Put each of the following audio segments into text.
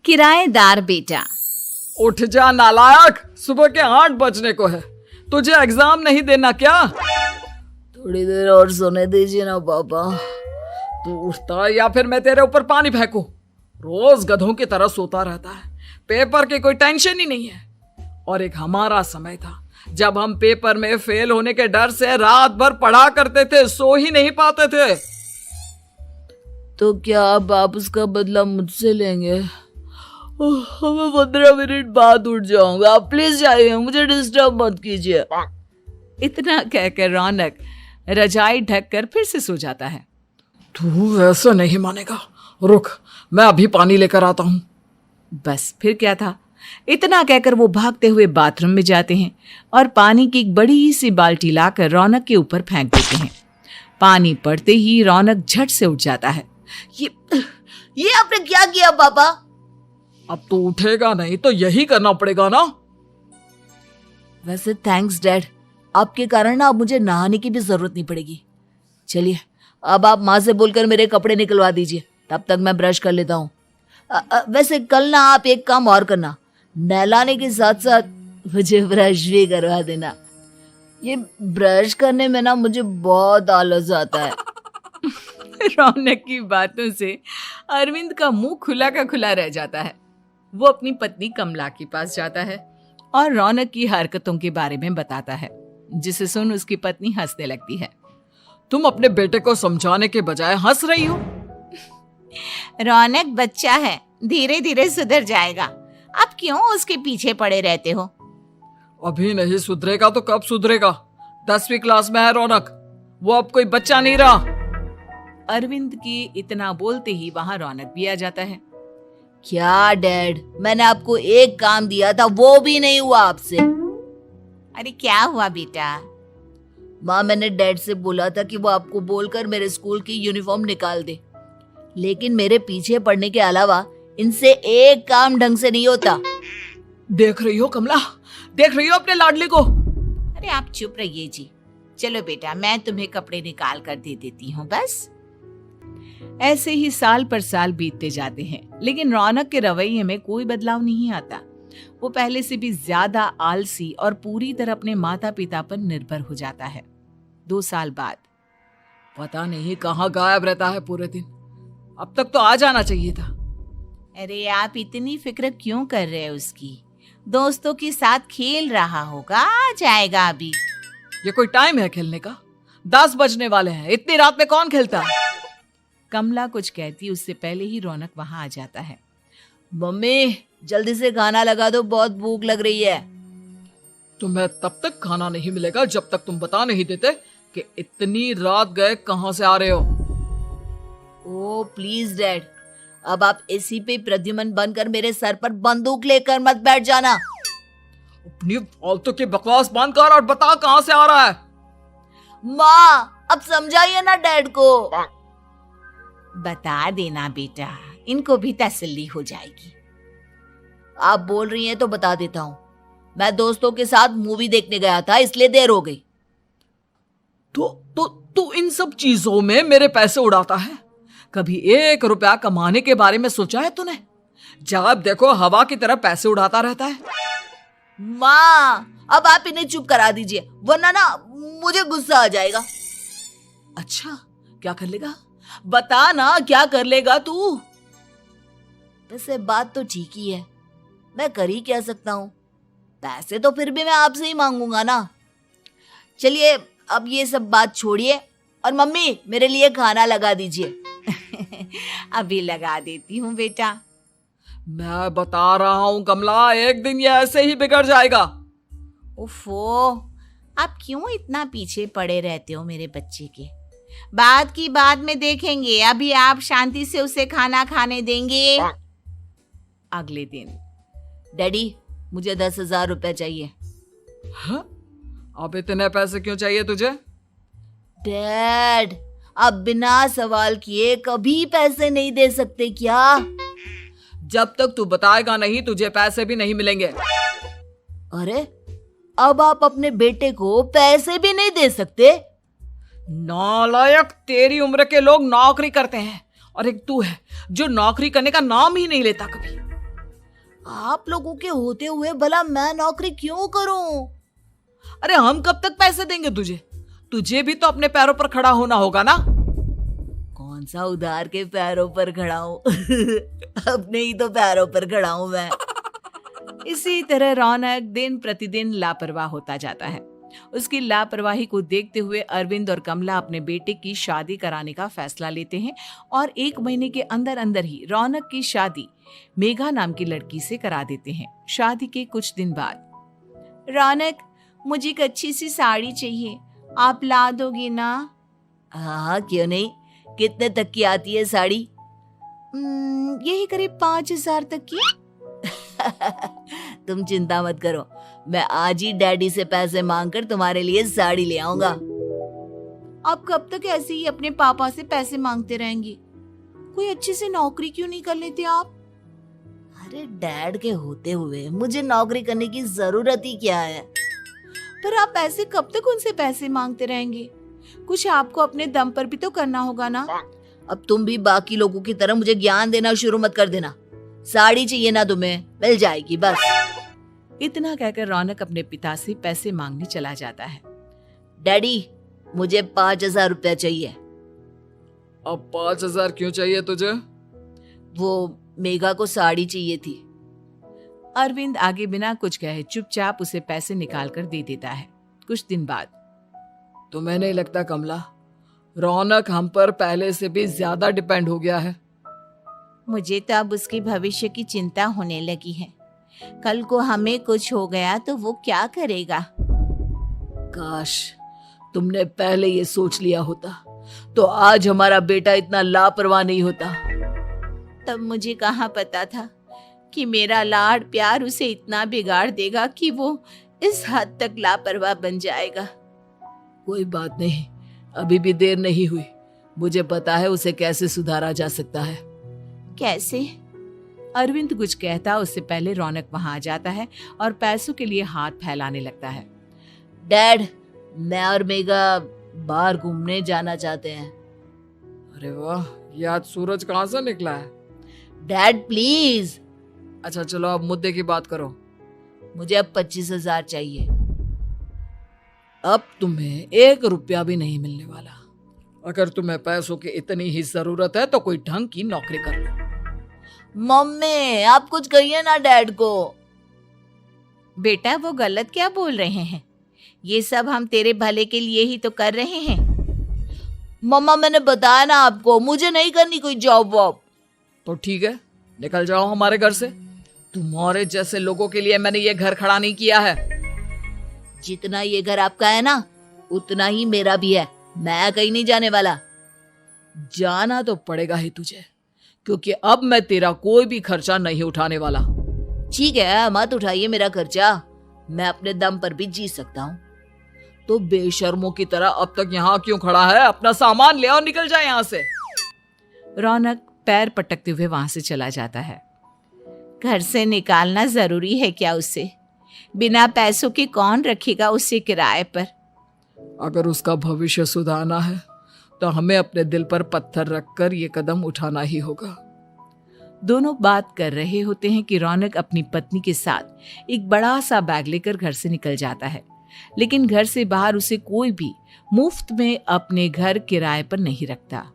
किराएदार बेटा। उठ जा नालायक, सुबह के 8 बजने को है। तुझे एग्जाम नहीं देना क्या? थोड़ी देर और सोने दीजिए ना पापा। तू उठता या फिर मैं तेरे ऊपर पानी फेंकूं? रोज गधों की तरह सोता रहता है, पेपर की कोई टेंशन ही नहीं है। और एक हमारा समय था जब हम पेपर में फेल होने के डर से रात भर पढ़ा करते थे, सो ही नहीं पाते थे। तो क्या अब आप उसका बदला मुझसे लेंगे? मैं 15 मिनट बाद उठ जाऊंगा, आप प्लीज जाइए, मुझे डिस्टर्ब मत कीजिए। इतना कहकर रौनक रजाई ढककर फिर से सो जाता है। तू ऐसा नहीं मानेगा, रुक मैं अभी पानी लेकर आता हूं। बस फिर क्या था, इतना कहकर वो भागते हुए बाथरूम में जाते हैं और पानी की एक बड़ी सी बाल्टी लाकर रौनक के ऊपर फेंक देते हैं। पानी पड़ते ही रौनक झट से उठ जाता है। ये आपने क्या किया पापा? अब तो उठेगा नहीं तो यही करना पड़ेगा ना। वैसे थैंक्स डैड, आपके कारण ना अब मुझे नहाने की भी जरूरत नहीं पड़ेगी। चलिए अब आप माँ से बोलकर मेरे कपड़े निकलवा दीजिए, तब तक मैं ब्रश कर लेता हूँ। वैसे कल ना आप एक काम और करना, नहलाने के साथ साथ मुझे ब्रश भी करवा देना। ये ब्रश करने में ना मुझे बहुत आलस आता है। रौनक की बातों से अरविंद का मुंह खुला का खुला रह जाता है। वो अपनी पत्नी कमला के पास जाता है और रौनक की हरकतों के बारे में बताता है, जिसे सुन उसकी पत्नी हंसने लगती है। तुम अपने बेटे को समझाने के बजाय हंस रही हो। रौनक बच्चा है, धीरे धीरे सुधर जाएगा, आप क्यों उसके पीछे पड़े रहते हो? अभी नहीं सुधरेगा तो कब सुधरेगा? 10वीं क्लास में है रौनक, वो अब कोई बच्चा नहीं रहा। अरविंद की इतना बोलते ही वहां रौनक भी आ जाता है। क्या डैड, मैंने आपको एक काम दिया था, वो भी नहीं हुआ आपसे। अरे क्या हुआ बेटा? माँ, मैंने डैड से बोला था कि वो आपको बोलकर मेरे स्कूल की यूनिफॉर्म निकाल दे, लेकिन मेरे पीछे पड़ने के अलावा इनसे एक काम ढंग से नहीं होता। देख रही हो कमला, देख रही हो अपने लाडले को? अरे आप चुप रहिए जी। चलो बेटा, मैं तुम्हें कपड़े निकाल कर दे देती हूँ। बस ऐसे ही साल पर साल बीतते जाते हैं, लेकिन रौनक के रवैये में कोई बदलाव नहीं आता। वो पहले से भी ज्यादा आलसी और पूरी तरह अपने माता पिता पर निर्भर हो जाता है। 2 साल बाद पता नहीं कहाँ गायब रहता है पूरे दिन, अब तक तो आ जाना चाहिए था। अरे आप इतनी फिक्र क्यों कर रहे हैं उसकी? दोस्तों के साथ खेल रहा होगा, आ जाएगा अभी। ये कोई टाइम है खेलने का? 10 बजने वाले हैं, इतनी रात में कौन खेलता है? कमला कुछ कहती उससे पहले ही रौनक वहां आ जाता है। मम्मी जल्दी से खाना लगा दो, बहुत भूख लग रही है। तुम्हें तब तक खाना नहीं मिलेगा जब तक तुम बता नहीं देते कि इतनी रात गए कहां से आ रहे हो। ओ प्लीज डैड, अब आप एसी पे प्रद्युमन बनकर मेरे सर पर बंदूक लेकर मत बैठ जाना। अपनी फालतू की बकवास बंद कर और बता कहां से आ रहा है। माँ अब समझाइए ना डैड को। बता देना बेटा, इनको भी तसल्ली हो जाएगी। आप बोल रही हैं तो बता देता हूँ, मैं दोस्तों के साथ मूवी देखने गया था, इसलिए देर हो गई। तो इन सब चीजों में मेरे पैसे उड़ाता है। कभी 1 रुपया कमाने के बारे में सोचा है तूने? जब देखो हवा की तरह पैसे उड़ाता रहता है। माँ अब आप इन्हें चुप करा दीजिए, वरना ना मुझे गुस्सा आ जाएगा। अच्छा क्या कर लेगा? बता ना क्या कर लेगा तू? वैसे बात तो ठीक ही है, मैं कर ही क्या सकता हूँ। पैसे तो फिर भी मैं आपसे ही मांगूंगा ना। चलिए अब ये सब बात छोड़िए और मम्मी मेरे लिए खाना लगा दीजिए। अभी लगा देती हूँ बेटा। मैं बता रहा हूँ कमला, एक दिन ये ऐसे ही बिगड़ जाएगा। ओफो, आप क्यों इतना पीछे पड़े रहते हो मेरे बच्चे के? बात की बाद में देखेंगे, अभी आप शांति से उसे खाना खाने देंगे। अगले दिन डैडी मुझे 10,000 रुपए चाहिए। हाँ? अब इतने पैसे क्यों चाहिए तुझे? डैड आप बिना सवाल किए कभी पैसे नहीं दे सकते क्या? जब तक तू बताएगा नहीं तुझे पैसे भी नहीं मिलेंगे। अरे अब आप अपने बेटे को पैसे भी नहीं दे सकते? नालायक, तेरी उम्र के लोग नौकरी करते हैं और एक तू है जो नौकरी करने का नाम ही नहीं लेता कभी। आप लोगों के होते हुए भला मैं नौकरी क्यों करूं? अरे हम कब तक पैसे देंगे तुझे? तुझे भी तो अपने पैरों पर खड़ा होना होगा ना। कौन सा उधार के पैरों पर खड़ा हूं? अपने ही तो पैरों पर खड़ा हूं मैं। इसी तरह रौनक दिन प्रतिदिन लापरवाह होता जाता है। उसकी लापरवाही को देखते हुए अरविंद और कमला अपने बेटे की शादी कराने का फैसला लेते हैं और 1 महीने के अंदर अंदर ही रौनक की शादी मेघा नाम की लड़की से करा देते हैं। शादी के कुछ दिन बाद, रौनक, मुझे एक अच्छी सी साड़ी चाहिए, आप ला दोगी ना? हाँ, क्यों नहीं। कितने तक की आती है साड़ी? यही करीब 5,000 तक की। तुम चिंता मत करो, मैं आज ही डैडी से पैसे मांगकर तुम्हारे लिए साड़ी ले आऊंगा। आप कब तक ऐसे ही अपने पापा से पैसे मांगते रहेंगी? कोई अच्छी सी नौकरी क्यों नहीं कर लेते आप? अरे डैड के होते हुए मुझे नौकरी करने की जरूरत ही क्या है? पर आप ऐसे कब तक उनसे पैसे मांगते रहेंगे? कुछ आपको अपने दम पर भी तो करना होगा ना। अब तुम भी बाकी लोगों की तरह मुझे ज्ञान देना शुरू मत कर देना। साड़ी चाहिए ना तुम्हें, मिल जाएगी बस। इतना कहकर रौनक अपने पिता से पैसे मांगने चला जाता है। डैडी, मुझे 5,000 रुपया चाहिए। अब 5,000 क्यों चाहिए तुझे? वो मेघा को साड़ी चाहिए थी। अरविंद आगे बिना कुछ कहे चुपचाप उसे पैसे निकाल कर दे देता है। कुछ दिन बाद, तुम्हें नहीं लगता कमला, रौनक हम पर पहले से भी ज्यादा डिपेंड हो गया है? मुझे तो अब उसके भविष्य की चिंता होने लगी है। कल को हमें कुछ हो गया तो वो क्या करेगा? काश तुमने पहले ये सोच लिया होता तो आज हमारा बेटा इतना लापरवाह नहीं होता। तब मुझे कहाँ पता था कि मेरा लाड प्यार उसे इतना बिगाड़ देगा कि वो इस हद तक लापरवाह बन जाएगा। कोई बात नहीं, अभी भी देर नहीं हुई। मुझे पता है उसे कैसे सुधारा जा सकता है। कैसे? अरविंद कुछ कहता उससे पहले रौनक वहां आ जाता है और पैसों के लिए हाथ फैलाने लगता है। डैड, मैं और मेघा बाहर घूमने जाना चाहते हैं। अरे वाह, ये आज सूरज कहाँ से निकला है? Dad please. अच्छा चलो अब मुद्दे की बात करो। मुझे अब 25,000 चाहिए। अब तुम्हें 1 रुपया भी नहीं मिलने वाला। अगर तुम्हें पैसों की इतनी ही जरूरत है तो कोई ढंग की नौकरी कर लो। मम्मी, आप कुछ कहिए ना डैड को। बेटा, वो गलत क्या बोल रहे हैं? ये सब हम तेरे भले के लिए ही तो कर रहे हैं। मम्मा, मैंने बताया ना आपको, मुझे नहीं करनी कोई जॉब वॉब। तो ठीक है, निकल जाओ हमारे घर से। तुम्हारे जैसे लोगों के लिए मैंने ये घर खड़ा नहीं किया है। जितना ये घर आपका है ना, उतना ही मेरा भी है। मैं कहीं नहीं जाने वाला। जाना तो पड़ेगा ही तुझे, क्योंकि अब मैं तेरा कोई भी खर्चा नहीं उठाने वाला। ठीक है, मत उठाइए मेरा खर्चा, मैं अपने दम पर भी जी सकता हूँ। तो बेशर्मों की तरह अब तक यहाँ क्यों खड़ा है? अपना सामान ले और निकल जाए यहाँ से। रौनक पैर पटकते हुए वहां से चला जाता है। घर से निकालना जरूरी है क्या उसे? बिना पैसों के कौन रखेगा उसे किराए पर? अगर उसका भविष्य सुधारना है तो हमें अपने दिल पर पत्थर रखकर ये कदम उठाना ही होगा। दोनों बात कर रहे होते हैं कि रौनक अपनी पत्नी के साथ एक बड़ा सा बैग लेकर घर से निकल जाता है, लेकिन घर से बाहर उसे कोई भी मुफ्त में अपने घर किराए पर नहीं रखता।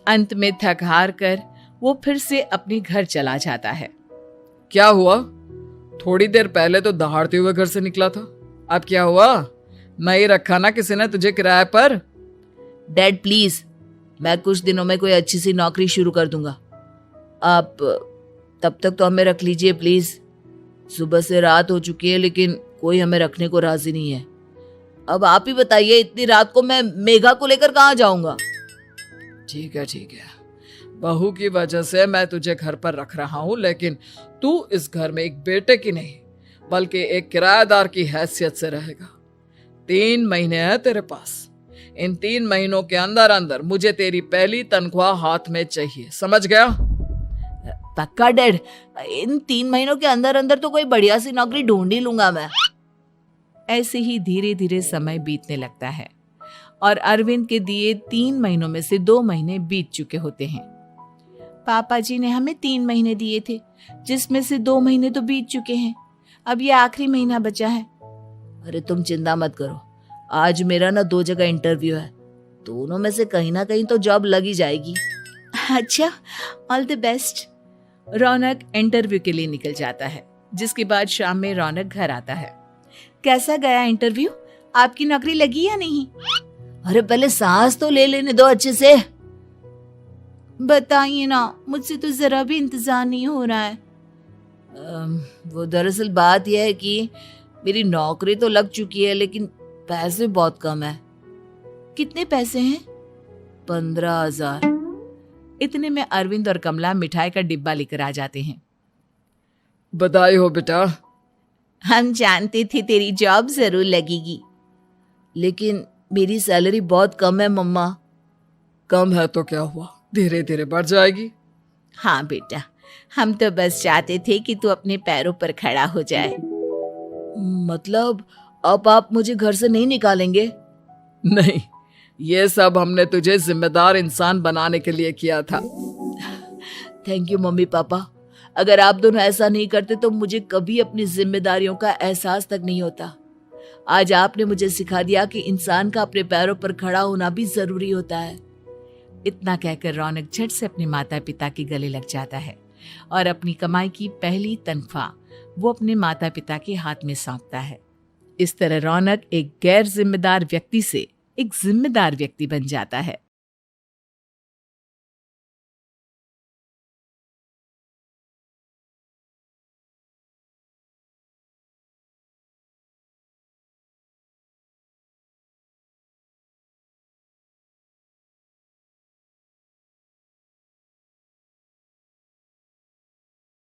अंत में थक हार कर वो फिर से अपने घर चला जाता है। क्या हुआ? थोड़ी देर पहले तो दहाड़ते हुए घर से निकला था, अब क्या हुआ? नहीं रखा ना किसी ने तुझे किराए पर? डैड प्लीज, मैं कुछ दिनों में कोई अच्छी सी नौकरी शुरू कर दूंगा। आप तब तक तो हमें रख लीजिए प्लीज। सुबह से रात हो चुकी है लेकिन कोई हमें रखने को राजी नहीं है। अब आप ही बताइए, इतनी रात को मैं मेघा को लेकर कहाँ जाऊंगा? ठीक है, बहू की वजह से मैं तुझे घर पर रख रहा हूँ, लेकिन तू इस घर में एक बेटे की नहीं बल्कि एक किराएदार की हैसियत से रहेगा। 3 महीने हैं तेरे पास। इन 3 महीनों के अंदर अंदर मुझे तेरी पहली तनख्वाह हाथ में चाहिए, समझ गया? पक्का डैड, इन 3 महीनों के अंदर अंदर तो कोई बढ़िया सी नौकरी ढूंढ ही लूंगा मैं। ऐसे ही धीरे धीरे समय बीतने लगता है और अरविंद के दिए 3 महीनों में से 2 महीने बीत चुके होते हैं। पापा जी ने हमें 3 महीने दिए थे, जिसमें से 2 महीने तो बीत चुके हैं। अब ये आखिरी महीना बचा है। अरे तुम चिंता मत करो, आज मेरा ना 2 जगह इंटरव्यू है, दोनों में से कहीं ना कहीं तो जॉब लगी जाएगी। अच्छा, all the best. Raunak interview के लिए निकल जाता है, जिसके बाद शाम में रौनक घर आता है। कैसा गया इंटरव्यू? आपकी नौकरी लगी या नहीं? अरे पहले सांस तो ले लेने दो अच्छे से। बताइए ना, मुझसे तो जरा भी इंतजार नहीं हो रहा है। वो दरअसल बात यह है कि मेरी नौकरी तो लग चुकी है, लेकिन पैसे बहुत कम है। कितने पैसे हैं? 15,000। इतने में अरविंद और कमला मिठाई का डिब्बा लेकर आ जाते हैं। बधाई हो बेटा। हम जानते थे तेरी जॉब जरूर लगेगी। लेकिन मेरी सैलरी बहुत कम है मम्मा। कम है तो क्या हुआ, धीरे धीरे बढ़ जाएगी। हाँ बेटा, हम तो बस चाहते थे कि तू अपने पैरों पर खड़ा हो जाए। मतलब अब आप मुझे घर से नहीं निकालेंगे? नहीं, ये सब हमने तुझे जिम्मेदार इंसान बनाने के लिए किया था। Thank you mummy papa. अगर आप दोनों ऐसा नहीं करते तो मुझे कभी अपनी जिम्मेदारियों का एहसास तक नहीं होता। आज आपने मुझे सिखा दिया कि इंसान का अपने पैरों पर खड़ा होना भी जरूरी होता है। इतना कहकर रौनक झट से अपने माता पिता के गले लग जाता है और अपनी कमाई की पहली तनख्वाह वो अपने माता पिता के हाथ में सौंपता है। इस तरह रौनक एक गैर जिम्मेदार व्यक्ति से एक जिम्मेदार व्यक्ति बन जाता है।